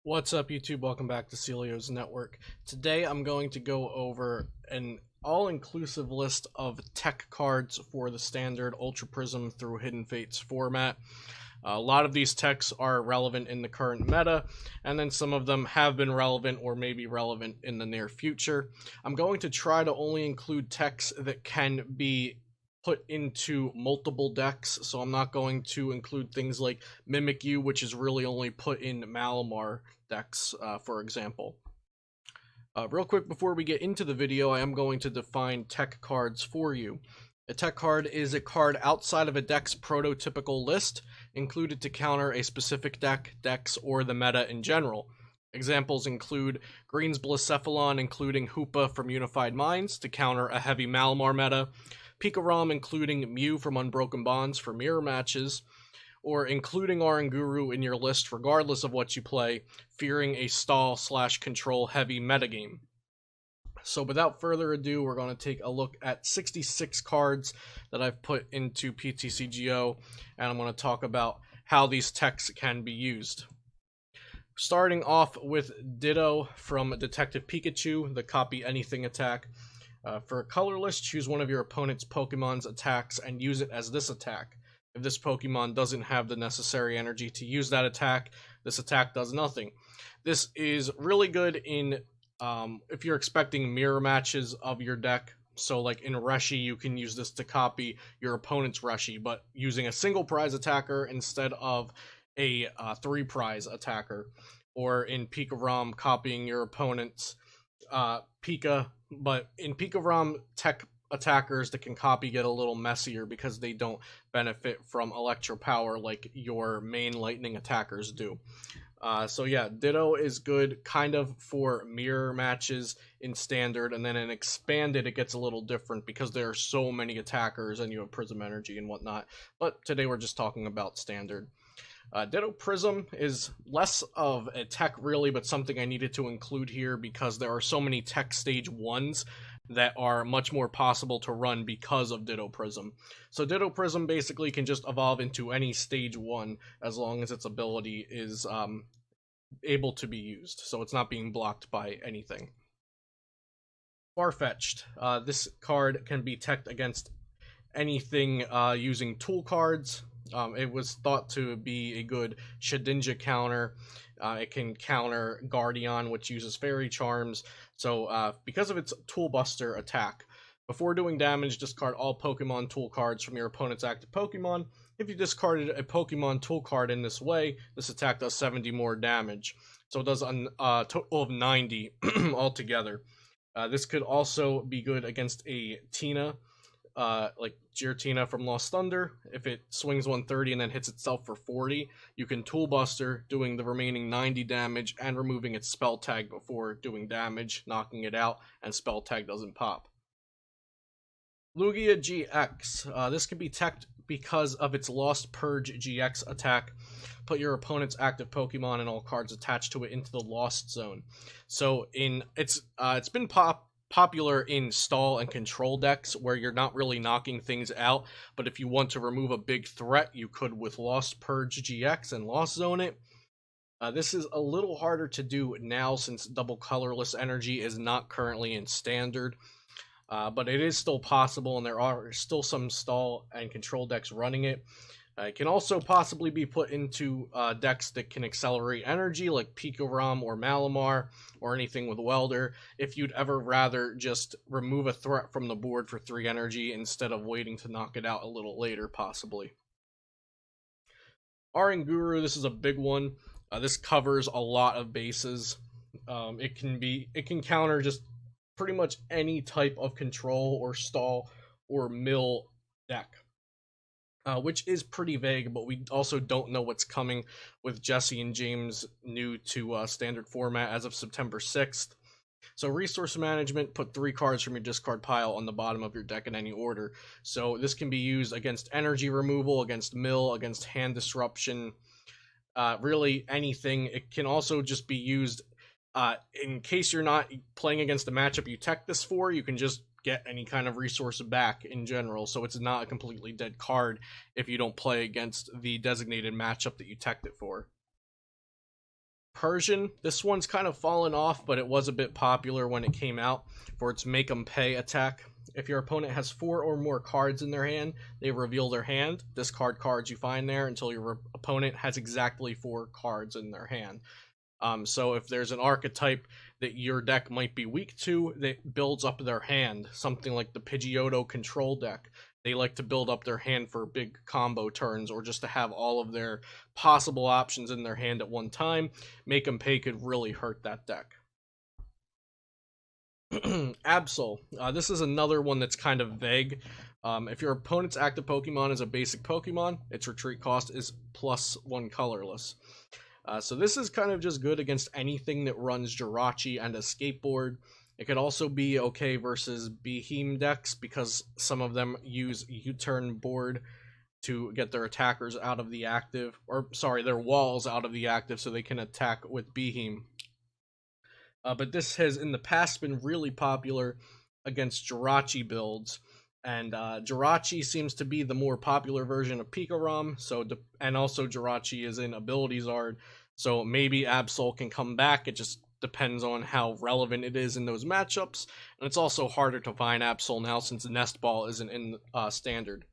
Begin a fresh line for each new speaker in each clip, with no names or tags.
What's up, YouTube? Welcome back to Celio's Network. Today I'm going to go over an all-inclusive list of tech cards for the standard Ultra Prism through Hidden Fates format. A lot of these techs are relevant in the current meta, and then some of them have been relevant or may be relevant in the near future. I'm going to try to only include techs that can be put into multiple decks, so I'm not going to include things like Mimic You, which is really only put in Malamar decks, for example. Real quick before we get into the video, I am going to define tech cards for you. A tech card is a card outside of a deck's prototypical list, included to counter a specific deck, decks, or the meta in general. Examples include Green's Blacephalon, including Hoopa from Unified Minds to counter a heavy Malamar meta, Pika-Rom including Mew from Unbroken Bonds for mirror matches, or including Oranguru in your list regardless of what you play, fearing a stall/control heavy metagame. So without further ado, we're going to take a look at 66 cards that I've put into PTCGO, and I'm going to talk about how these techs can be used. Starting off with Ditto from Detective Pikachu, the Copy Anything attack. For colorless, choose one of your opponent's Pokemon's attacks and use it as this attack. If this Pokemon doesn't have the necessary energy to use that attack, this attack does nothing. This is really good in if you're expecting mirror matches of your deck. So like in Reshi, you can use this to copy your opponent's Reshi, but using a single prize attacker instead of a 3-prize attacker. Or in Pika-Rom, copying your opponent's Pika, but in Pika-Rom, tech attackers that can copy get a little messier because they don't benefit from electro power like your main lightning attackers do. So yeah, Ditto is good kind of for mirror matches in standard, and then in expanded it gets a little different because there are so many attackers and you have Prism energy and whatnot, but today we're just talking about standard. Ditto Prism is less of a tech really, but something I needed to include here because there are so many tech stage 1s that are much more possible to run because of Ditto Prism. So Ditto Prism basically can just evolve into any stage 1 as long as its ability is able to be used, so it's not being blocked by anything. Farfetch'd. This card can be teched against anything using tool cards. It was thought to be a good Shedinja counter. It can counter Guardian, which uses Fairy Charms. So because of its Tool Buster attack, before doing damage, discard all Pokemon tool cards from your opponent's active Pokemon. If you discarded a Pokemon tool card in this way, this attack does 70 more damage. So it does a total of 90 altogether. This could also be good against a Tina, like Giratina from Lost Thunder. If it swings 130 and then hits itself for 40, you can Tool Buster, doing the remaining 90 damage and removing its spell tag before doing damage, knocking it out, and spell tag doesn't pop. Lugia GX. This can be teched because of its Lost Purge GX attack. Put your opponent's active Pokemon and all cards attached to it into the Lost Zone. So it's been popular in stall and control decks where you're not really knocking things out, but if you want to remove a big threat, you could with Lost Purge GX and Lost Zone it. This is a little harder to do now since double colorless energy is not currently in standard, but it is still possible, and there are still some stall and control decks running it. It can also possibly be put into decks that can accelerate energy, like Pika-Rom or Malamar, or anything with Welder, if you'd ever rather just remove a threat from the board for 3 energy instead of waiting to knock it out a little later, possibly. Oranguru, this is a big one. This covers a lot of bases. It can counter just pretty much any type of control or stall or mill deck. Which is pretty vague, but we also don't know what's coming with Jesse and James new to standard format as of September 6th. So resource management, put 3 cards from your discard pile on the bottom of your deck in any order. So this can be used against energy removal, against mill, against hand disruption, really anything. It can also just be used in case you're not playing against a matchup you tech this for, you can just get any kind of resource back in general, so it's not a completely dead card if you don't play against the designated matchup that you teched it for. Persian. This one's kind of fallen off, but it was a bit popular when it came out for its make 'em pay attack. If your opponent has 4 or more cards in their hand, they reveal their hand. Discard cards you find there until your opponent has exactly 4 cards in their hand. So if there's an archetype that your deck might be weak to that builds up their hand, something like the Pidgeotto control deck, they like to build up their hand for big combo turns or just to have all of their possible options in their hand at one time. Make 'em pay could really hurt that deck. Absol. This is another one that's kind of vague. If your opponent's active Pokemon is a basic Pokemon, its retreat cost is +1 colorless. So this is kind of just good against anything that runs Jirachi and a skateboard. It could also be okay versus Beheem decks because some of them use U-turn board to get their attackers out of the active, or sorry, their walls out of the active so they can attack with Beheem. But this has in the past been really popular against Jirachi builds, and Jirachi seems to be the more popular version of Pikarom, and also Jirachi is in Ability Zard, so maybe Absol can come back. It just depends on how relevant it is in those matchups, and it's also harder to find Absol now since Nest Ball isn't in Standard.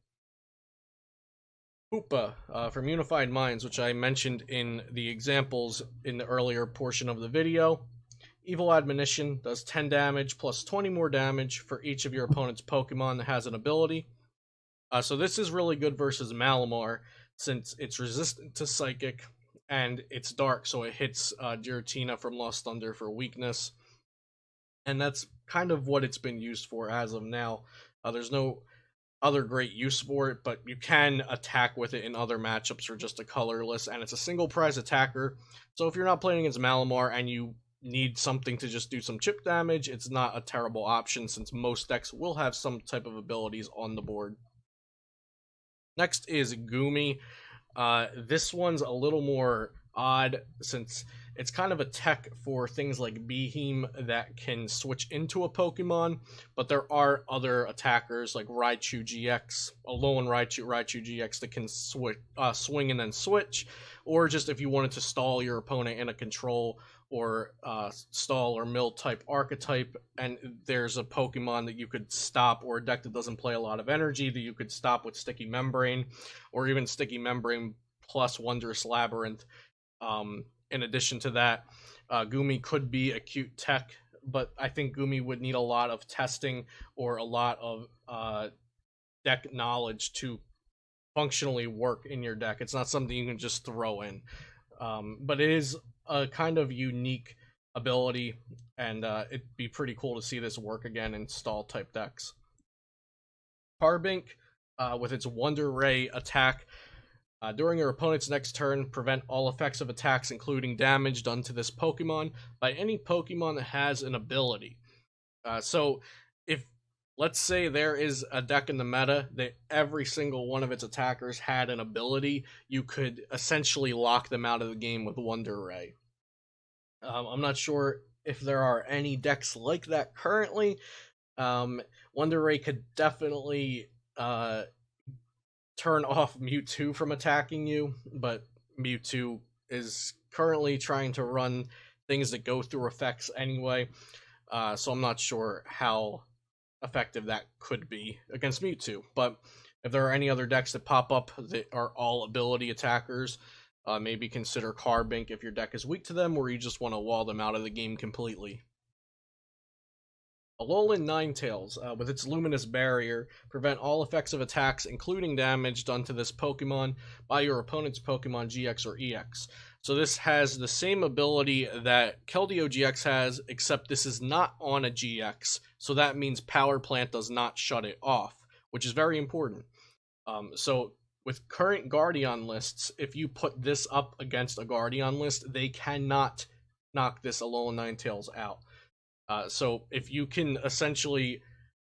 Hoopa from Unified Minds, which I mentioned in the examples in the earlier portion of the video. Evil Admonition does 10 damage plus 20 more damage for each of your opponent's Pokemon that has an ability. So this is really good versus Malamar since it's resistant to Psychic and it's dark, so it hits Giratina from Lost Thunder for weakness. And that's kind of what it's been used for as of now. There's no other great use for it, but you can attack with it in other matchups for just a colorless, and it's a single prize attacker. So if you're not playing against Malamar and you need something to just do some chip damage, it's not a terrible option since most decks will have some type of abilities on the board. Next is Goomy. This one's a little more odd since it's kind of a tech for things like Beheem that can switch into a Pokemon, but there are other attackers like Raichu GX, Alolan Raichu GX that can swing and then switch, or just if you wanted to stall your opponent in a control or stall or mill type archetype, and there's a Pokemon that you could stop, or a deck that doesn't play a lot of energy that you could stop with Sticky Membrane, or even Sticky Membrane plus Wondrous Labyrinth. In addition to that, Goomy could be a cute tech, but I think Goomy would need a lot of testing or a lot of deck knowledge to functionally work in your deck. It's not something you can just throw in. But it is a kind of unique ability, and it'd be pretty cool to see this work again in stall type decks. Carbink, with its Wonder Ray attack, during your opponent's next turn, prevent all effects of attacks, including damage done to this Pokemon, by any Pokemon that has an ability. So, if, let's say there is a deck in the meta that every single one of its attackers had an ability, you could essentially lock them out of the game with Wonder Ray. I'm not sure if there are any decks like that currently. Wonder Ray could definitely turn off Mewtwo from attacking you, but Mewtwo is currently trying to run things that go through effects anyway, so I'm not sure how effective that could be against Mewtwo. But if there are any other decks that pop up that are all ability attackers, maybe consider Carbink if your deck is weak to them, or you just want to wall them out of the game completely. Alolan Ninetales, with its Luminous Barrier, prevent all effects of attacks, including damage done to this Pokemon by your opponent's Pokemon GX or EX. So this has the same ability that Keldeo GX has, except this is not on a GX, so that means Power Plant does not shut it off, which is very important. So with current Guardian lists, if you put this up against a Guardian list, they cannot knock this Alolan Ninetales out. So if you can essentially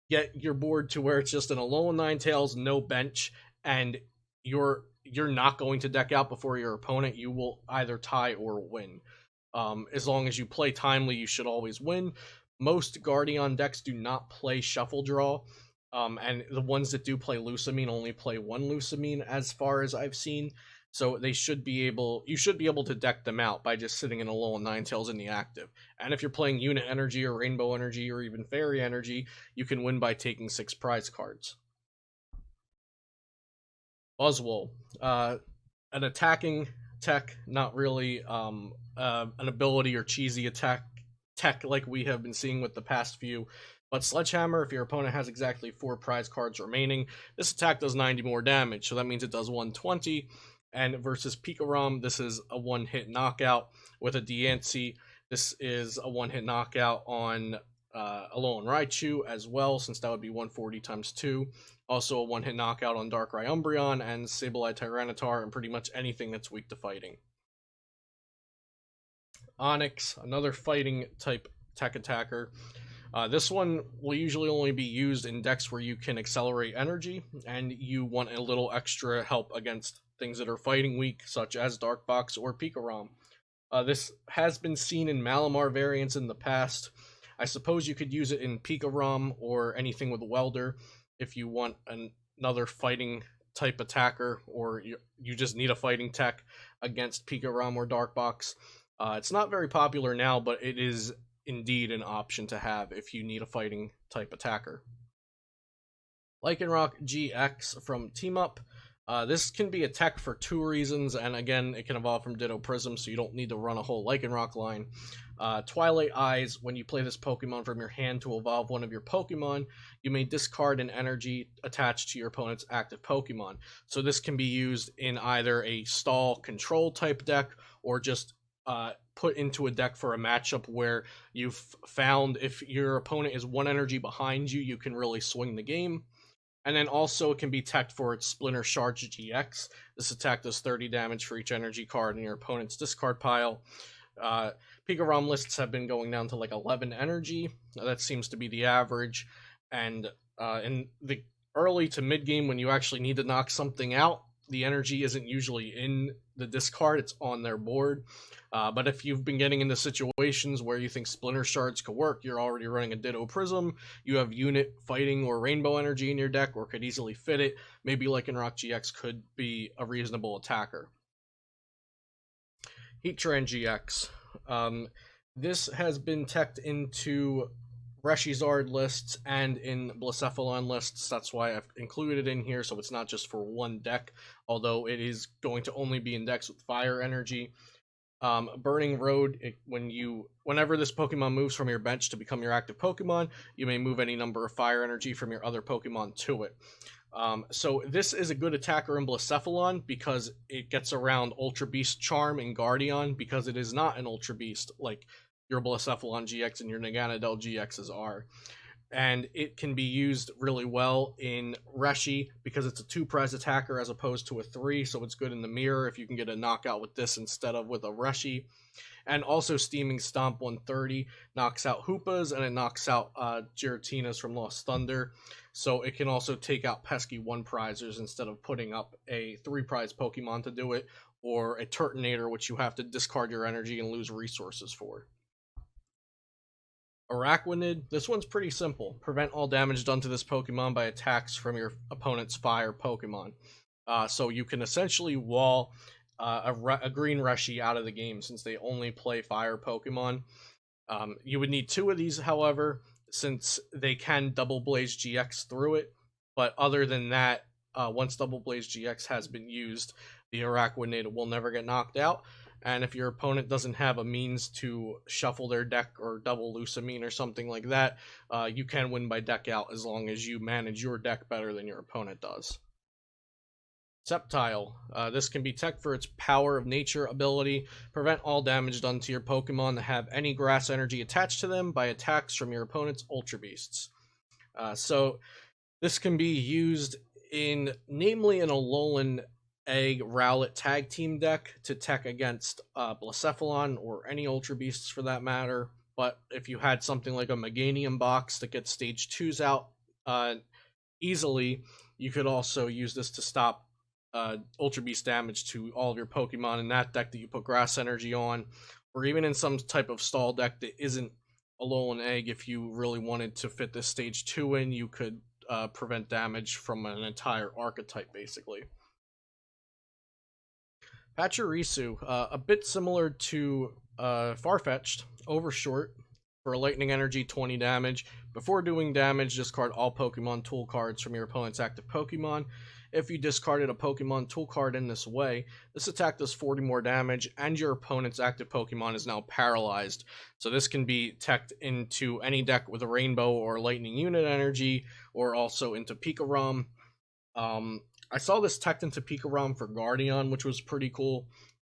get your board to where it's just an Alolan Ninetales, no bench, and you're not going to deck out before your opponent, you will either tie or win. As long as you play timely, you should always win. Most Guardian decks do not play Shuffle Draw, and the ones that do play Lusamine only play one Lusamine as far as I've seen. So you should be able to deck them out by just sitting in a Alolan Ninetales in the active. And if you're playing Unit Energy or Rainbow Energy or even Fairy Energy, you can win by taking 6 prize cards. Buzzwole, an attacking tech, not really an ability or cheesy attack tech like we have been seeing with the past few. But Sledgehammer, if your opponent has exactly 4 prize cards remaining, this attack does 90 more damage, so that means it does 120. And versus Pikarom, this is a one-hit knockout. With a Diancie, this is a one-hit knockout on Alolan Raichu as well, since that would be 140 times 2. Also a one-hit knockout on Darkrai Umbreon and Sableye Tyranitar, and pretty much anything that's weak to fighting. Onix, another fighting type tech attacker. This one will usually only be used in decks where you can accelerate energy, and you want a little extra help against things that are fighting weak, such as Darkbox or Pikarom. This has been seen in Malamar variants in the past. I suppose you could use it in Pikarom or anything with Welder if you want another fighting type attacker, or you just need a fighting tech against Pikarom or Darkbox. It's not very popular now, but it is indeed an option to have if you need a fighting type attacker. Lycanroc GX from Team Up. This can be a tech for 2 reasons, and again, it can evolve from Ditto Prism, so you don't need to run a whole Lycanroc line. Twilight Eyes, when you play this Pokemon from your hand to evolve one of your Pokemon, you may discard an energy attached to your opponent's active Pokemon. So this can be used in either a stall control type deck, or just put into a deck for a matchup where you've found if your opponent is 1 energy behind you, you can really swing the game. And then also it can be teched for its Splinter Charge GX. This attack does 30 damage for each energy card in your opponent's discard pile. Pikarom lists have been going down to like 11 energy. That seems to be the average. And in the early to mid game, when you actually need to knock something out, the energy isn't usually in the discard, it's on their board. But if you've been getting into situations where you think Splinter Shards could work, you're already running a Ditto Prism, you have Unit, Fighting, or Rainbow Energy in your deck, or could easily fit it, maybe Lycanroc GX could be a reasonable attacker. Heatran GX. This has been teched into Reshizard lists and in Blacephalon lists. That's why I've included it in here, so it's not just for one deck, although it is going to only be in decks with fire energy. Burning Road, whenever this Pokemon moves from your bench to become your active Pokemon, you may move any number of fire energy from your other Pokemon to it. So this is a good attacker in Blacephalon because it gets around Ultra Beast Charm and Guardian, because it is not an Ultra Beast like your Blacephalon GX and your Naganadel GXs are. And it can be used really well in Reshi because it's a 2 prize attacker as opposed to a 3, so it's good in the mirror if you can get a knockout with this instead of with a Reshi. And also Steaming Stomp 130 knocks out Hoopas, and it knocks out Giratinas from Lost Thunder, so it can also take out pesky 1 prizers instead of putting up a 3 prize Pokemon to do it, or a Turtonator, which you have to discard your energy and lose resources for. Araquanid, this one's pretty simple. Prevent all damage done to this Pokemon by attacks from your opponent's fire Pokemon. So you can essentially wall a green Reshi out of the game since they only play fire Pokemon. You would need 2 of these, however, since they can Double Blaze GX through it. But other than that, once Double Blaze GX has been used, the Araquanid will never get knocked out. And if your opponent doesn't have a means to shuffle their deck or double Lusamine or something like that, you can win by deck out as long as you manage your deck better than your opponent does. Sceptile. This can be tech for its Power of Nature ability. Prevent all damage done to your Pokemon that have any grass energy attached to them by attacks from your opponent's Ultra Beasts. So this can be used in, namely in a Alolan Egg Rowlet tag team deck to tech against Blacephalon or any Ultra Beasts for that matter. But if you had something like a Meganium box that gets stage 2s out easily, you could also use this to stop Ultra Beast damage to all of your Pokemon in that deck that you put Grass Energy on, or even in some type of stall deck that isn't Alolan Egg. If you really wanted to fit this stage 2 in, you could prevent damage from an entire archetype, basically. Pachirisu, a bit similar to Farfetch'd, Overshort for lightning energy, 20 damage. Before doing damage, discard all Pokemon tool cards from your opponent's active Pokemon. If you discarded a Pokemon tool card in this way, this attack does 40 more damage, and your opponent's active Pokemon is now paralyzed. So this can be teched into any deck with a Rainbow or Lightning Unit energy, or also into Pikarom. I saw this teched into Pikarom for Guardian, which was pretty cool,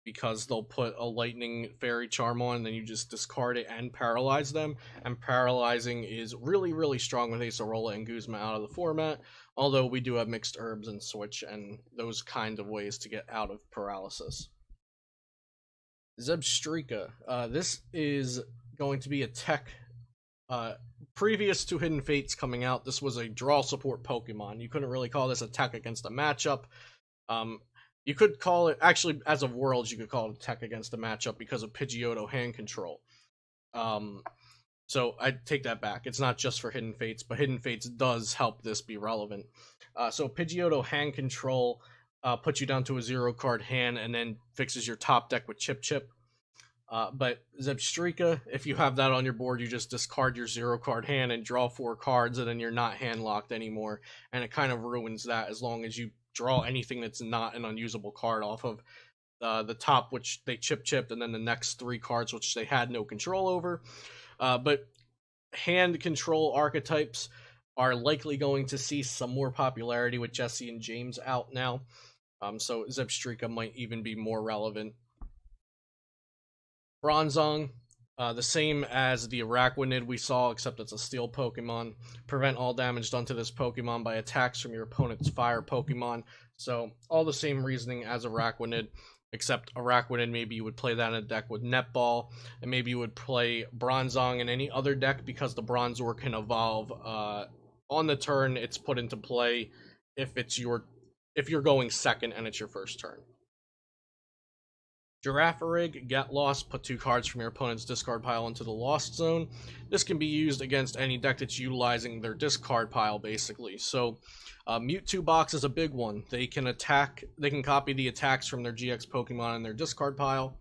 because they'll put a Lightning Fairy Charm on, and then you just discard it and paralyze them. And paralyzing is really, really strong with Acerola and Guzma out of the format, although we do have Mixed Herbs and Switch and those kind of ways to get out of paralysis. Zebstrika. This is going to be a tech previous to Hidden Fates coming out. This was a draw support Pokemon. You couldn't really call this a tech against a matchup. You could call it, actually, as of Worlds, you could call it a tech against a matchup because of Pidgeotto hand control. So I take that back. It's not just for Hidden Fates, but Hidden Fates does help this be relevant. So Pidgeotto hand control puts you down to a 0-card hand and then fixes your top deck with Chip Chip. But Zebstrika, if you have that on your board, you just discard your 0-card hand and draw 4 cards, and then you're not hand-locked anymore. And it kind of ruins that as long as you draw anything that's not an unusable card off of the top, which they chipped, and then the next 3 cards, which they had no control over. But hand control archetypes are likely going to see some more popularity with Jesse and James out now. So Zebstrika might even be more relevant. Bronzong, the same as the Araquanid we saw, except it's a steel Pokemon. Prevent all damage done to this Pokemon by attacks from your opponent's fire Pokemon. So, all the same reasoning as Araquanid, except Araquanid, maybe you would play that in a deck with Netball, and maybe you would play Bronzong in any other deck because the Bronzor can evolve on the turn it's put into play if you're going second and it's your first turn. Girafarig, get lost, put 2 cards from your opponent's discard pile into the lost zone. This can be used against any deck that's utilizing their discard pile, basically. So, Mewtwo box is a big one. They can copy the attacks from their GX Pokemon in their discard pile.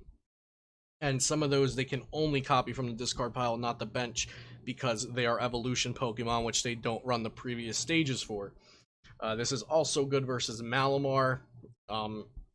And some of those they can only copy from the discard pile, not the bench, because they are evolution Pokemon, which they don't run the previous stages for. This is also good versus Malamar.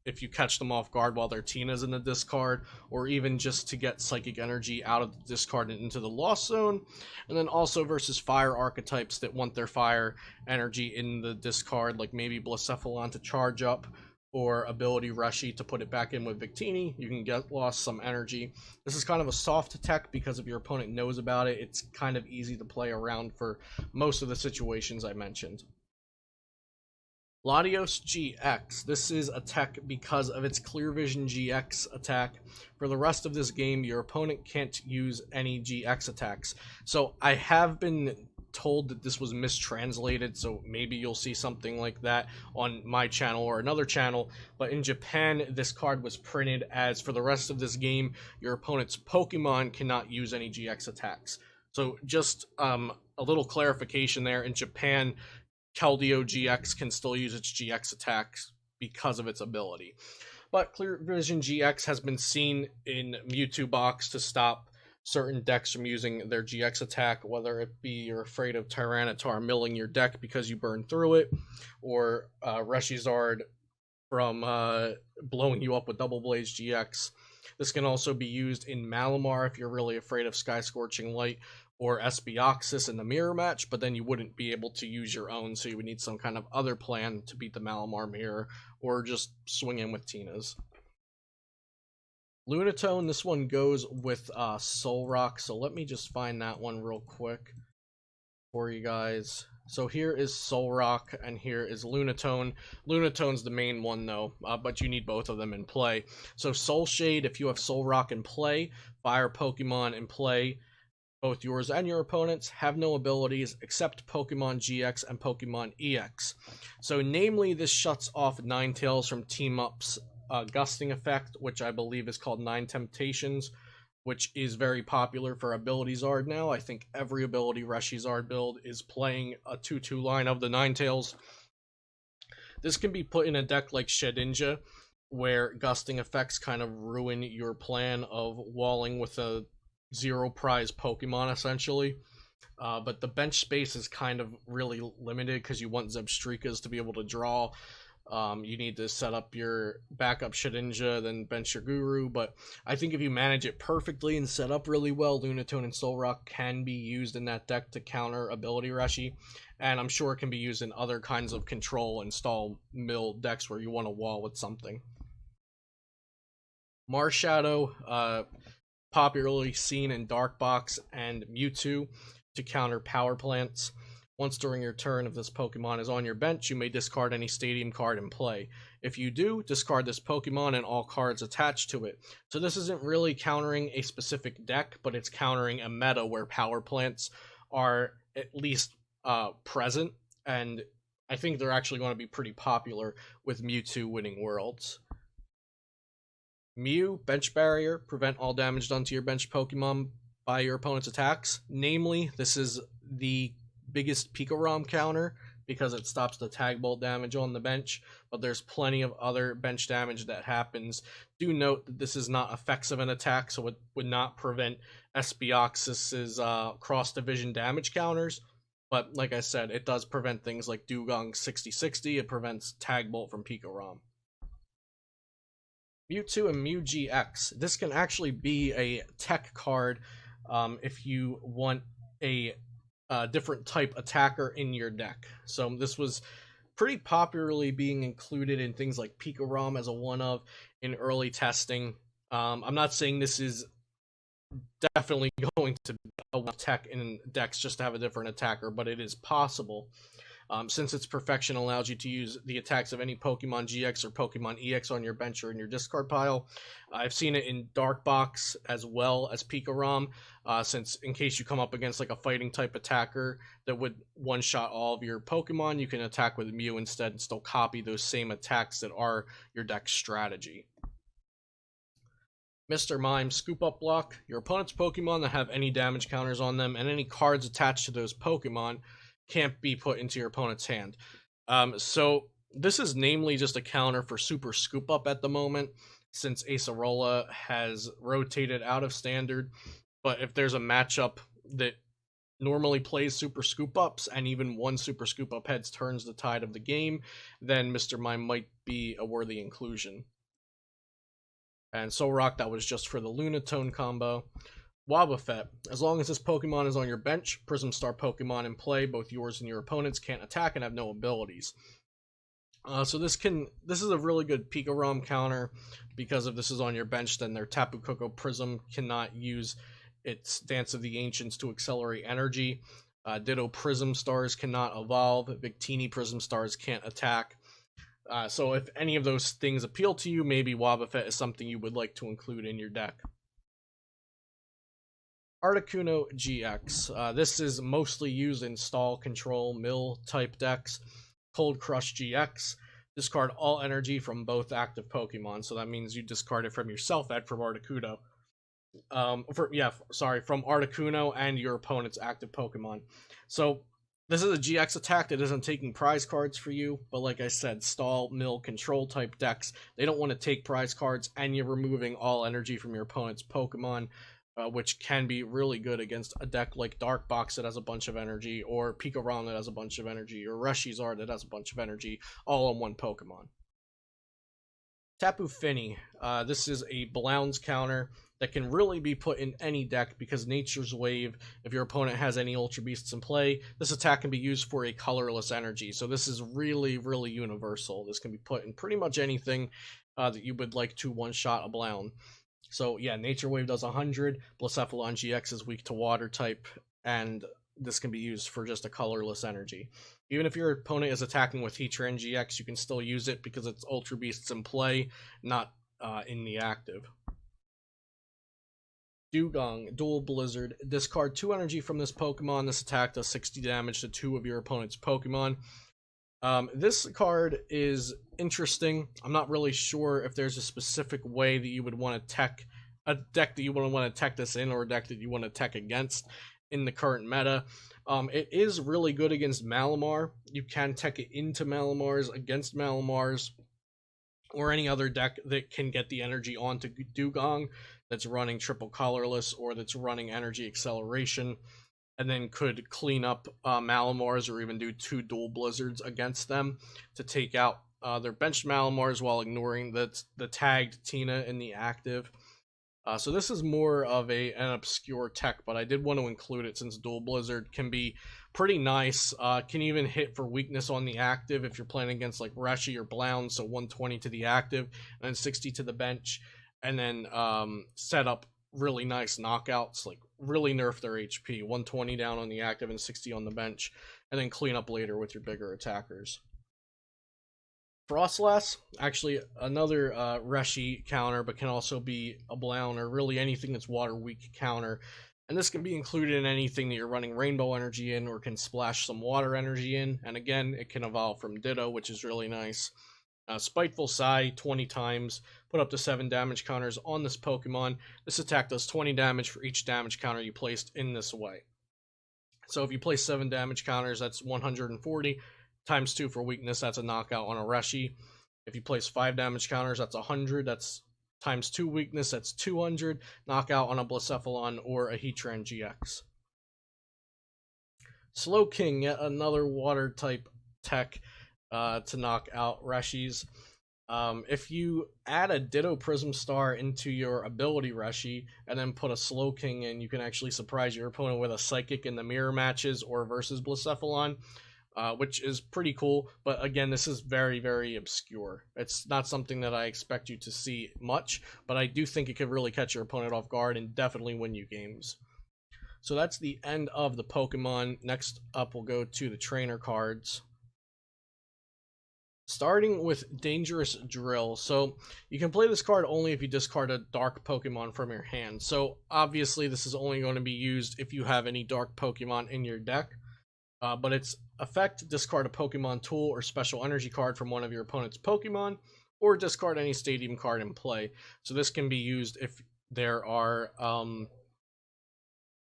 If you catch them off guard while their Tina's in the discard, or even just to get Psychic Energy out of the discard and into the Lost Zone, and then also versus fire archetypes that want their fire energy in the discard, like maybe Blacephalon to charge up, or Ability Rushy to put it back in with Victini. You can get lost some energy. This is kind of a soft tech because if your opponent knows about it, it's kind of easy to play around for most of the situations I mentioned. Latios GX. This is a tech because of its Clear Vision GX attack. For the rest of this game, your opponent can't use any GX attacks. So I have been told that this was mistranslated, so maybe you'll see something like that on my channel or another channel. But in Japan, this card was printed as, for the rest of this game, your opponent's Pokemon cannot use any GX attacks. So just a little clarification there. In Japan, Keldeo GX can still use its GX attacks because of its ability. But Clear Vision GX has been seen in Mewtwo box to stop certain decks from using their GX attack, whether it be you're afraid of Tyranitar milling your deck because you burn through it, or Reshizard from blowing you up with Double Blaze GX. This can also be used in Malamar if you're really afraid of Sky Scorching Light, or Espeoxys in the mirror match, but then you wouldn't be able to use your own, so you would need some kind of other plan to beat the Malamar mirror, or just swing in with Tina's. Lunatone, this one goes with Solrock, so let me just find that one real quick for you guys. So here is Solrock, and here is Lunatone. Lunatone's the main one, though, but you need both of them in play. So Soulshade, if you have Solrock in play, Fire Pokemon in play, both yours and your opponents have no abilities except Pokemon GX and Pokemon EX. So namely, this shuts off Ninetales from Team Up's Gusting effect, which I believe is called Nine Temptations, which is very popular for Ability Zard now. I think every Ability Reshizard build is playing a 2-2 line of the Ninetales. This can be put in a deck like Shedinja, where gusting effects kind of ruin your plan of walling with a 0 prize Pokemon, essentially. But the bench space is kind of really limited because you want Zebstrikas to be able to draw. You need to set up your backup Shedinja, then bench your Guru. But I think if you manage it perfectly and set up really well, Lunatone and Solrock can be used in that deck to counter Ability Reshi. And I'm sure it can be used in other kinds of control and stall mill decks where you want to wall with something. Marshadow, popularly seen in Dark Box and Mewtwo to counter Power Plants. Once during your turn, if this Pokemon is on your bench, you may discard any Stadium card in play. If you do, discard this Pokemon and all cards attached to it. So this isn't really countering a specific deck, but it's countering a meta where Power Plants are at least present, and I think they're actually going to be pretty popular with Mewtwo winning Worlds. Mew, Bench Barrier, prevent all damage done to your bench Pokemon by your opponent's attacks. Namely, this is the biggest Pika-Rom counter because it stops the Tag Bolt damage on the bench, but there's plenty of other bench damage that happens. Do note that this is not effects of an attack, so it would not prevent Espeoxys's cross-division damage counters, but like I said, it does prevent things like Dugong's 60-60, it prevents Tag Bolt from Pika-Rom. Mewtwo and Mew GX. This can actually be a tech card if you want a different type attacker in your deck. So this was pretty popularly being included in things like Pika-Rom as a one-of in early testing. I'm not saying this is definitely going to be a tech in decks just to have a different attacker, but it is possible. Since its perfection allows you to use the attacks of any Pokemon GX or Pokemon EX on your bench or in your discard pile. I've seen it in Dark Box as well as Pika-Rom, since in case you come up against like a fighting type attacker that would one-shot all of your Pokemon, you can attack with Mew instead and still copy those same attacks that are your deck's strategy. Mr. Mime, Scoop Up Block. Your opponent's Pokemon that have any damage counters on them and any cards attached to those Pokemon can't be put into your opponent's hand. So this is namely just a counter for Super Scoop Up at the moment, since Acerola has rotated out of Standard. But if there's a matchup that normally plays Super Scoop Ups, and even one Super Scoop Up heads turns the tide of the game, then Mr. Mime might be a worthy inclusion. And Solrock, that was just for the Lunatone combo. Wobbuffet. As long as this Pokemon is on your bench, Prism Star Pokemon in play, both yours and your opponent's, can't attack and have no abilities. So this is a really good Pika-Rom counter, because if this is on your bench, then their Tapu Koko Prism cannot use its Dance of the Ancients to accelerate energy. Ditto Prism Stars cannot evolve. Victini Prism Stars can't attack. So if any of those things appeal to you, maybe Wobbuffet is something you would like to include in your deck. Articuno GX. This is mostly used in stall, control, mill type decks. Cold Crush GX. Discard all energy from both active Pokemon. So that means you discard it from yourself and from Articuno. From Articuno and your opponent's active Pokemon. So this is a GX attack that isn't taking prize cards for you, but like I said, stall, mill, control type decks, they don't want to take prize cards, and you're removing all energy from your opponent's Pokemon, which can be really good against a deck like Dark Box that has a bunch of energy, or Pika-Rom that has a bunch of energy, or Reshizard that has a bunch of energy, all on one Pokemon. Tapu Fini. This is a Blounce counter that can really be put in any deck because Nature's Wave, if your opponent has any Ultra Beasts in play, this attack can be used for a colorless energy. So this is really, really universal. This can be put in pretty much anything that you would like to one-shot a Blounce. So yeah, Nature Wave does 100, Blacephalon GX is weak to water type, and this can be used for just a colorless energy. Even if your opponent is attacking with Heatran GX, you can still use it because it's Ultra Beasts in play, not in the active. Dugong, Dual Blizzard. Discard 2 energy from this Pokemon. This attack does 60 damage to 2 of your opponent's Pokemon. This card is interesting. I'm not really sure if there's a specific way that you would want to tech a deck that you want to tech this in, or a deck that you want to tech against in the current meta. It is really good against Malamar. You can tech it into Malamars, against Malamars. or any other deck that can get the energy onto Dugong that's running triple colorless or that's running energy acceleration, and then could clean up Malamars or even do 2 dual blizzards against them to take out their benched Malamars while ignoring the tagged Tina in the active. So this is more of an obscure tech, but I did want to include it since Dual Blizzard can be pretty nice. Can even hit for weakness on the active if you're playing against like Reshi or Blound, so 120 to the active and then 60 to the bench, and then set up really nice knockouts, like really nerf their HP, 120 down on the active and 60 on the bench, and then clean up later with your bigger attackers. Frostlass, actually another Reshi counter, but can also be a Blown or really anything that's water weak counter. And this can be included in anything that you're running rainbow energy in or can splash some water energy in. And again, it can evolve from Ditto, which is really nice. Spiteful Sai 20 times, put up to 7 damage counters on this Pokemon. This attack does 20 damage for each damage counter you placed in this way. So if you place 7 damage counters, that's 140. Times 2 for weakness, that's a knockout on a Reshi. If you place 5 damage counters, that's 100. That's times 2 weakness, that's 200. Knockout on a Blacephalon or a Heatran GX. Slowking, yet another water type tech to knock out Reshis. If you add a Ditto Prism Star into your ability Reshi and then put a Slowking in, you can actually surprise your opponent with a Psychic in the mirror matches or versus Blacephalon. Which is pretty cool, but again, this is very, very obscure. It's not something that I expect you to see much, but I do think it could really catch your opponent off guard and definitely win you games. So that's the end of the Pokemon. Next up, we'll go to the trainer cards. Starting with Dangerous Drill. So you can play this card only if you discard a dark Pokemon from your hand. So obviously this is only going to be used if you have any dark Pokemon in your deck. But its effect, discard a Pokemon tool or special energy card from one of your opponent's Pokemon, or discard any stadium card in play. So this can be used if there are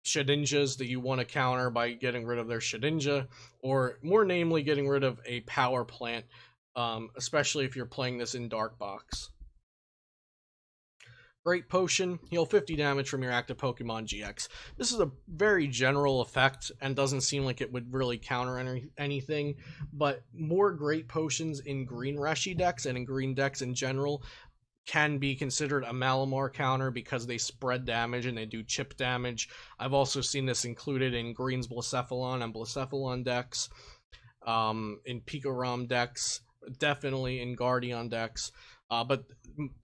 Shedinjas that you want to counter by getting rid of their Shedinja, or more namely getting rid of a power plant, especially if you're playing this in Dark Box. Great Potion, heal 50 damage from your active Pokemon GX. This is a very general effect and doesn't seem like it would really counter anything, but more Great Potions in green Reshi decks and in green decks in general can be considered a Malamar counter because they spread damage and they do chip damage. I've also seen this included in Green's Blacephalon and Blacephalon decks, in Pikarom decks, definitely in Guardian decks. But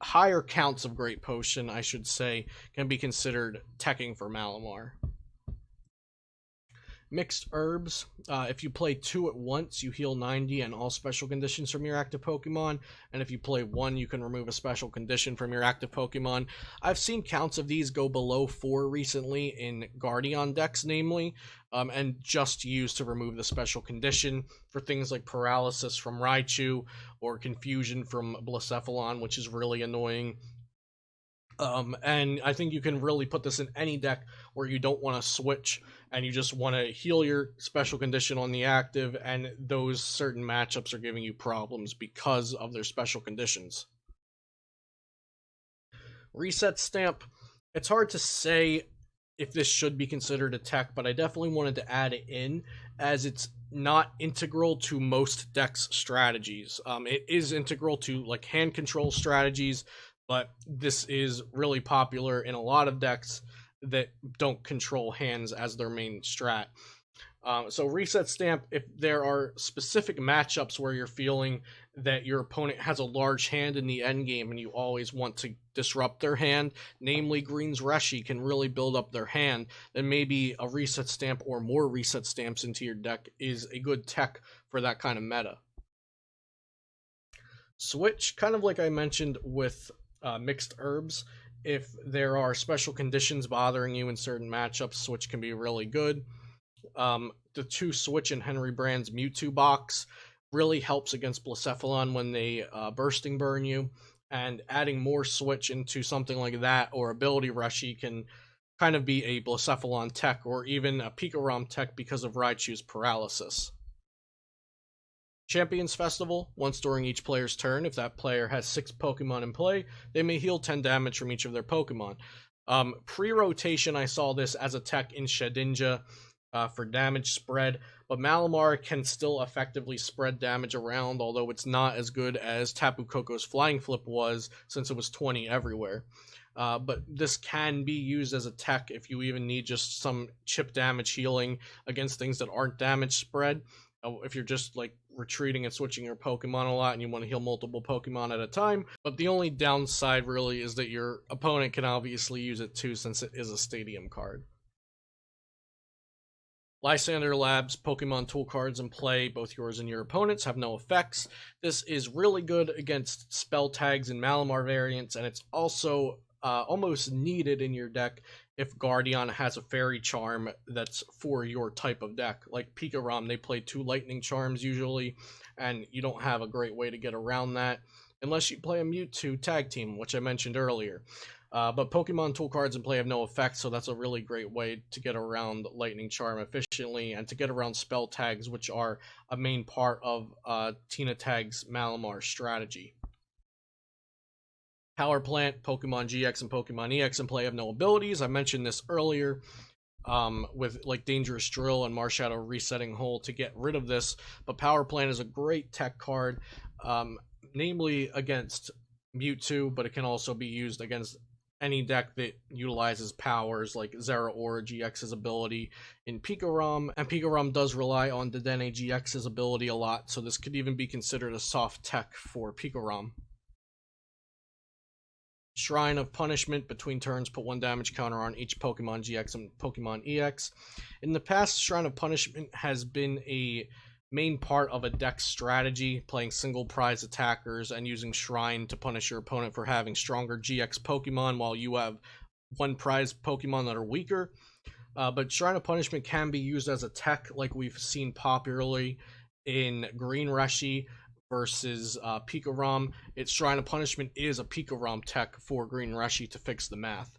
higher counts of Great Potion, I should say, can be considered teching for Malamar. Mixed Herbs. If you play 2 at once, you heal 90 and all special conditions from your active Pokemon. And if you play 1, you can remove a special condition from your active Pokemon. I've seen counts of these go below 4 recently in Guardian decks, namely, and just used to remove the special condition for things like Paralysis from Raichu or Confusion from Blacephalon, which is really annoying. And I think you can really put this in any deck where you don't want to switch and you just want to heal your special condition on the active, and those certain matchups are giving you problems because of their special conditions. Reset Stamp. It's hard to say if this should be considered a tech, but I definitely wanted to add it in as it's not integral to most decks' strategies. It is integral to like hand control strategies, but this is really popular in a lot of decks that don't control hands as their main strat. So Reset Stamp, if there are specific matchups where you're feeling that your opponent has a large hand in the end game and you always want to disrupt their hand, namely Green's Reshi can really build up their hand, then maybe a Reset Stamp or more Reset Stamps into your deck is a good tech for that kind of meta. Switch, kind of like I mentioned with Mixed Herbs, if there are special conditions bothering you in certain matchups, Switch can be really good. The 2 Switch in Henry Brand's Mewtwo box really helps against Blacephalon when they Bursting Burn you, and adding more Switch into something like that or Ability Reshi can kind of be a Blacephalon tech or even a Pikarom tech because of Raichu's Paralysis. Champions Festival, once during each player's turn, if that player has 6 Pokemon in play, they may heal 10 damage from each of their Pokemon. Pre-rotation, I saw this as a tech in Shedinja for damage spread, but Malamar can still effectively spread damage around, although it's not as good as Tapu Koko's Flying Flip was, since it was 20 everywhere. But this can be used as a tech if you even need just some chip damage healing against things that aren't damage spread. If you're just like retreating and switching your Pokemon a lot and you want to heal multiple Pokemon at a time. But the only downside really is that your opponent can obviously use it too, since it is a stadium card. Lysander Labs Pokemon tool cards in play, both yours and your opponent's, have no effects. This is really good against spell tags and Malamar variants, and it's also almost needed in your deck if Guardian has a Fairy Charm that's for your type of deck. Like Pikarom, they play 2 Lightning Charms usually, and you don't have a great way to get around that unless you play a Mewtwo tag team, which I mentioned earlier. But Pokemon tool cards in play have no effect, so that's a really great way to get around Lightning Charm efficiently and to get around spell tags, which are a main part of Tina Tag's Malamar strategy. Power Plant, Pokemon GX and Pokemon EX in play have no abilities. I mentioned this earlier with like Dangerous Drill and Marshadow Resetting Hole to get rid of this, but Power Plant is a great tech card, namely against Mewtwo, but it can also be used against any deck that utilizes powers like Zeraora GX's ability in Pikarom, and Pikarom does rely on Dedenne GX's ability a lot, so this could even be considered a soft tech for Pikarom. Shrine of Punishment, between turns put 1 damage counter on each Pokemon GX and Pokemon EX. In the past, Shrine of Punishment has been a main part of a deck strategy, playing single prize attackers and using Shrine to punish your opponent for having stronger GX Pokemon while you have 1 prize Pokemon that are weaker. But Shrine of Punishment can be used as a tech, like we've seen popularly in Green Reshi versus Pikarom. Its Shrine of Punishment is a Pikarom tech for Green Reshi to fix the math.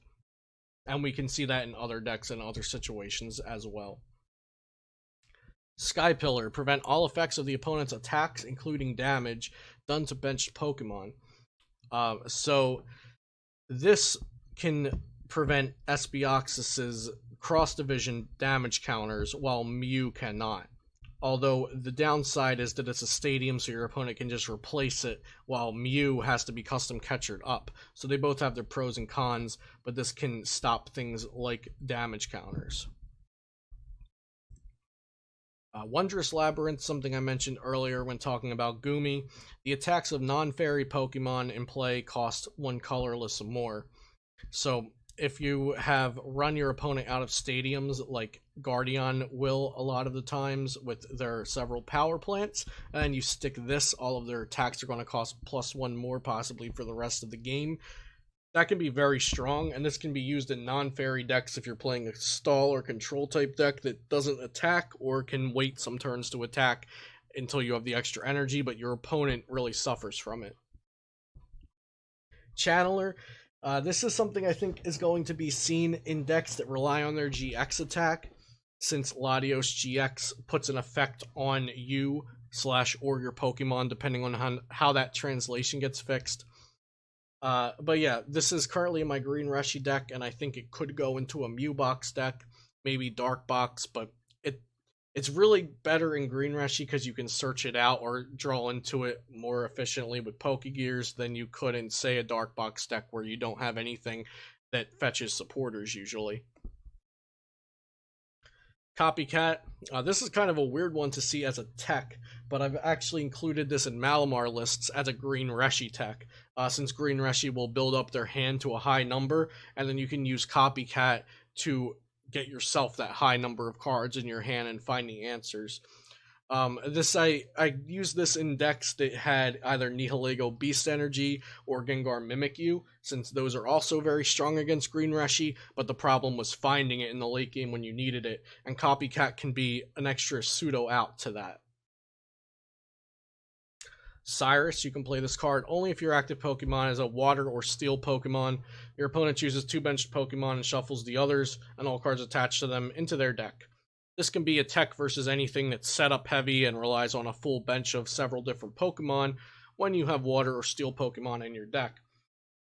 And we can see that in other decks and other situations as well. Sky Pillar, prevent all effects of the opponent's attacks, including damage, done to benched Pokemon. So this can prevent Espeoxus's cross-division damage counters, while Mew cannot. Although the downside is that it's a stadium, so your opponent can just replace it, while Mew has to be custom catchered up. So they both have their pros and cons, but this can stop things like damage counters. Wondrous Labyrinth, something I mentioned earlier when talking about Goomy. The attacks of non-fairy Pokemon in play cost 1 colorless or more. So if you have run your opponent out of stadiums, like Guardian will a lot of the times with their several power plants, and you stick this, all of their attacks are going to cost +1 more possibly for the rest of the game. That can be very strong, and this can be used in non-fairy decks if you're playing a stall or control type deck that doesn't attack or can wait some turns to attack until you have the extra energy, but your opponent really suffers from it. Channeler. This is something I think is going to be seen in decks that rely on their GX attack, since Latios GX puts an effect on you / or your Pokemon, depending on how that translation gets fixed. But yeah, this is currently in my Green Reshi deck, and I think it could go into a Mew box deck, maybe Dark Box, but it's really better in Green Reshi because you can search it out or draw into it more efficiently with Pokegears than you could in, say, a Dark Box deck where you don't have anything that fetches supporters usually. Copycat. This is kind of a weird one to see as a tech, but I've actually included this in Malamar lists as a Green Reshi tech, since Green Reshi will build up their hand to a high number, and then you can use Copycat to get yourself that high number of cards in your hand and find the answers. I used this in decks that had either Nihilego Beast Energy or Gengar Mimikyu, since those are also very strong against Green Reshi, but the problem was finding it in the late game when you needed it, and Copycat can be an extra pseudo out to that. Cyrus, you can play this card only if your active Pokemon is a Water or Steel Pokemon. Your opponent chooses 2 benched Pokemon and shuffles the others, and all cards attached to them into their deck. This can be a tech versus anything that's setup heavy and relies on a full bench of several different Pokemon when you have water or steel Pokemon in your deck.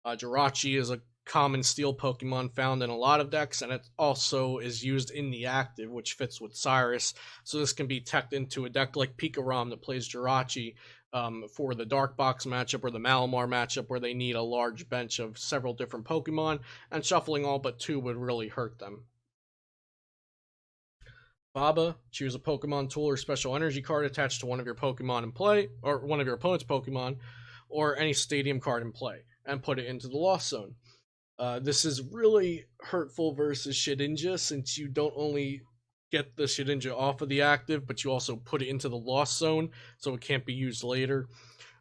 Jirachi is a common steel Pokemon found in a lot of decks, and it also is used in the active, which fits with Cyrus. So this can be teched into a deck like Pikarom that plays Jirachi for the Dark Box matchup or the Malamar matchup, where they need a large bench of several different Pokemon, and shuffling all but 2 would really hurt them. Baba, choose a Pokemon tool or special energy card attached to one of your Pokemon in play, or one of your opponent's Pokemon, or any stadium card in play, and put it into the Lost Zone. This is really hurtful versus Shedinja, since you don't only get the Shedinja off of the active, but you also put it into the Lost Zone, so it can't be used later.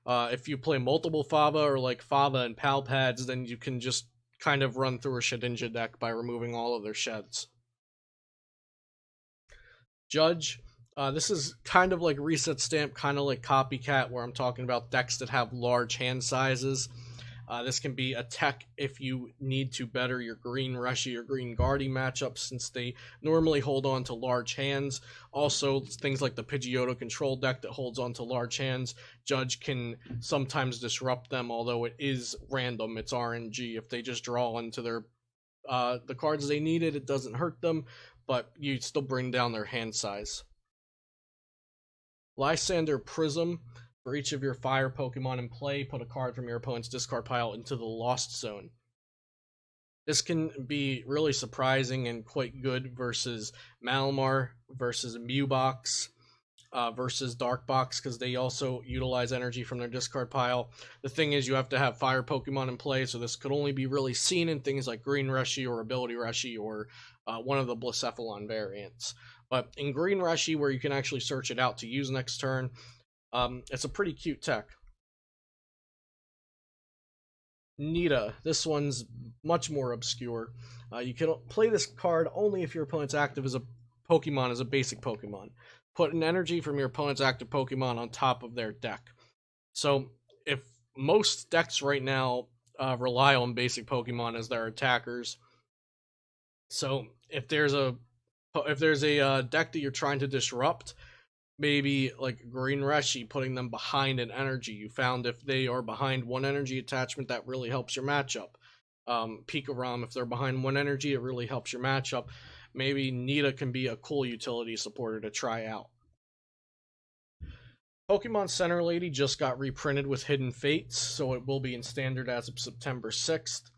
If you play multiple Fava or like Fava and Palpads, then you can just kind of run through a Shedinja deck by removing all of their sheds. Judge. This is kind of like Reset Stamp, kind of like Copycat, where I'm talking about decks that have large hand sizes. This can be a tech if you need to better your Green Rushy or Green Guardy matchups, since they normally hold on to large hands. Also, things like the Pidgeotto control deck that holds on to large hands, Judge can sometimes disrupt them, although it is random, it's RNG. If they just draw into their the cards they needed, it doesn't hurt them, but you still bring down their hand size. Lysander Prism. For each of your fire Pokemon in play, put a card from your opponent's discard pile into the Lost Zone. This can be really surprising and quite good versus Malamar, versus Mewbox, versus Darkbox, because they also utilize energy from their discard pile. The thing is, you have to have fire Pokemon in play, so this could only be really seen in things like Green Rushy or Ability Rushy or one of the Blacephalon variants. But in Green Rushy, where you can actually search it out to use next turn, it's a pretty cute tech. Nita. This one's much more obscure. You can play this card only if your opponent's active as a Pokemon is a basic Pokemon. Put an energy from your opponent's active Pokemon on top of their deck. So if most decks right now rely on basic Pokemon as their attackers, so if there's a deck that you're trying to disrupt, maybe like Green Reshy, putting them behind an energy. You found if they are behind one energy attachment, that really helps your matchup. Pikarom, if they're behind one energy, it really helps your matchup. Maybe Nita can be a cool utility supporter to try out. Pokemon Center Lady just got reprinted with Hidden Fates, so it will be in Standard as of September 6th.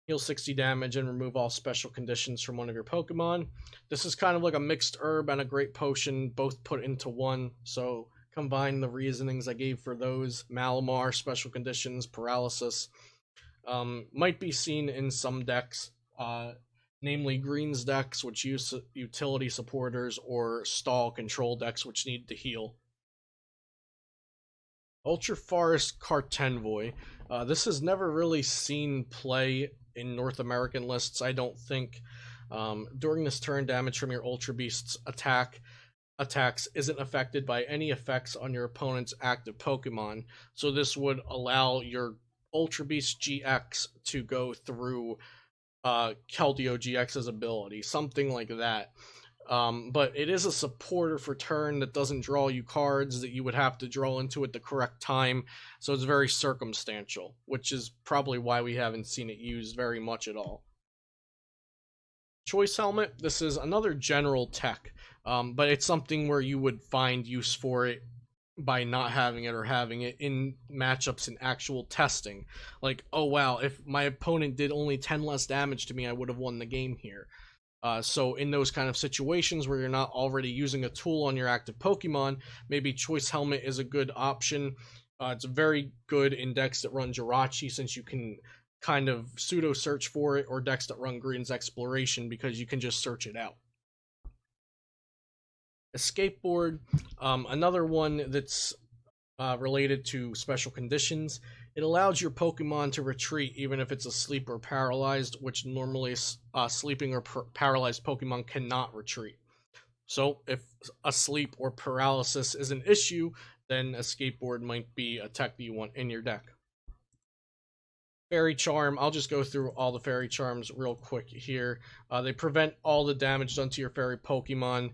Heal 60 damage and remove all special conditions from one of your Pokemon. This is kind of like a mixed herb and a great potion, both put into one. So combine the reasonings I gave for those. Malamar, special conditions, paralysis. Might be seen in some decks, namely Green's decks, which use utility supporters, or stall control decks, which need to heal. Ultra Forest Cartenvoy. This has never really seen play in North American lists, I don't think. During this turn, damage from your Ultra Beast's attacks isn't affected by any effects on your opponent's active Pokemon, so this would allow your Ultra Beast GX to go through Keldeo GX's ability, something like that. But it is a supporter for turn that doesn't draw you cards that you would have to draw into at the correct time, so it's very circumstantial, which is probably why we haven't seen it used very much at all. Choice Helmet. This is another general tech, but it's something where you would find use for it by not having it or having it in matchups in actual testing. Like, oh wow, if my opponent did only 10 less damage to me, I would have won the game here. So in those kind of situations where you're not already using a tool on your active Pokemon, maybe Choice Helmet is a good option. It's very good in decks that run Jirachi, since you can kind of pseudo search for it, or decks that run Green's Exploration, because you can just search it out. Escape Board, another one that's related to special conditions. It allows your Pokemon to retreat even if it's asleep or paralyzed, which normally sleeping or paralyzed Pokemon cannot retreat. So if asleep or paralysis is an issue, then Escape Board might be a tech that you want in your deck. Fairy Charm. I'll just go through all the Fairy Charms real quick here. They prevent all the damage done to your Fairy Pokemon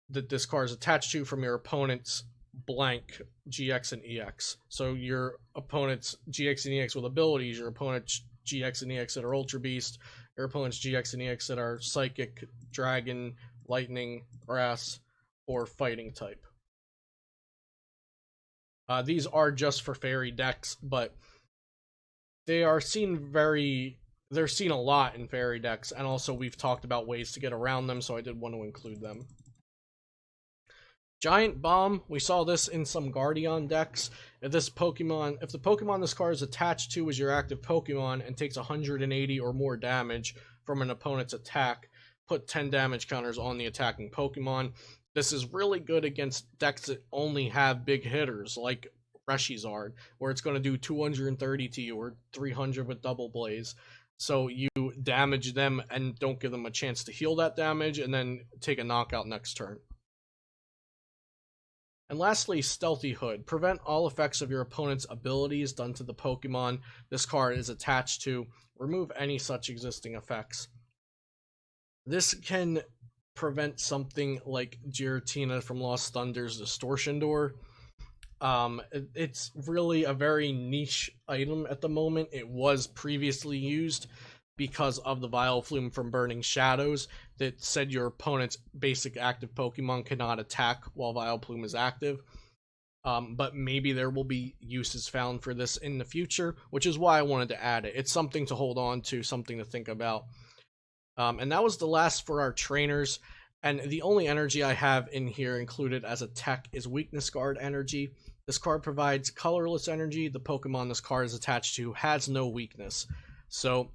that this card is attached to from your opponent's blank GX and EX. So your opponent's GX and EX with abilities, your opponent's GX and EX that are Ultra Beast, your opponent's GX and EX that are Psychic, Dragon, Lightning, Grass, or Fighting type. These are just for fairy decks, but they are seen they're seen a lot in fairy decks, and also we've talked about ways to get around them, so I did want to include them. Giant Bomb, we saw this in some Guardian decks. If the Pokemon this card is attached to is your active Pokemon and takes 180 or more damage from an opponent's attack, put 10 damage counters on the attacking Pokemon. This is really good against decks that only have big hitters, like Reshizard, where it's going to do 230 to you, or 300 with Double Blaze. So you damage them and don't give them a chance to heal that damage, and then take a knockout next turn. And lastly, Stealthy Hood. Prevent all effects of your opponent's abilities done to the Pokemon this card is attached to. Remove any such existing effects. This can prevent something like Giratina from Lost Thunder's Distortion Door. It's really a very niche item at the moment. It was previously used because of the Vileplume from Burning Shadows that said your opponent's basic active Pokemon cannot attack while Vileplume is active. But maybe there will be uses found for this in the future, which is why I wanted to add it. It's something to hold on to, something to think about. And that was the last for our trainers. And the only energy I have in here included as a tech is Weakness Guard energy. This card provides colorless energy. The Pokemon this card is attached to has no weakness. So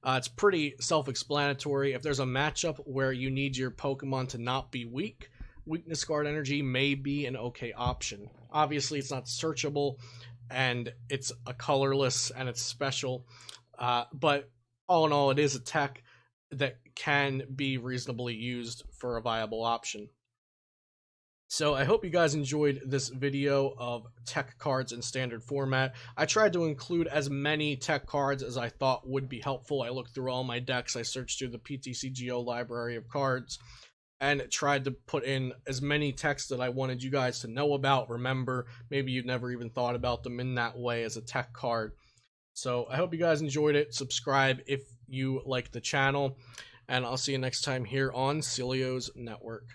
it's pretty self-explanatory. If there's a matchup where you need your Pokemon to not be weak, Weakness Guard energy may be an okay option. Obviously, it's not searchable, and it's a colorless, and it's special. But all in all, it is a tech that can be reasonably used for a viable option. So I hope you guys enjoyed this video of tech cards in standard format. I tried to include as many tech cards as I thought would be helpful. I looked through all my decks, I searched through the PTCGO library of cards, and tried to put in as many techs that I wanted you guys to know about, remember. Maybe you've never even thought about them in that way as a tech card. So I hope you guys enjoyed it. Subscribe if you like the channel, and I'll see you next time here on Cilio's Network.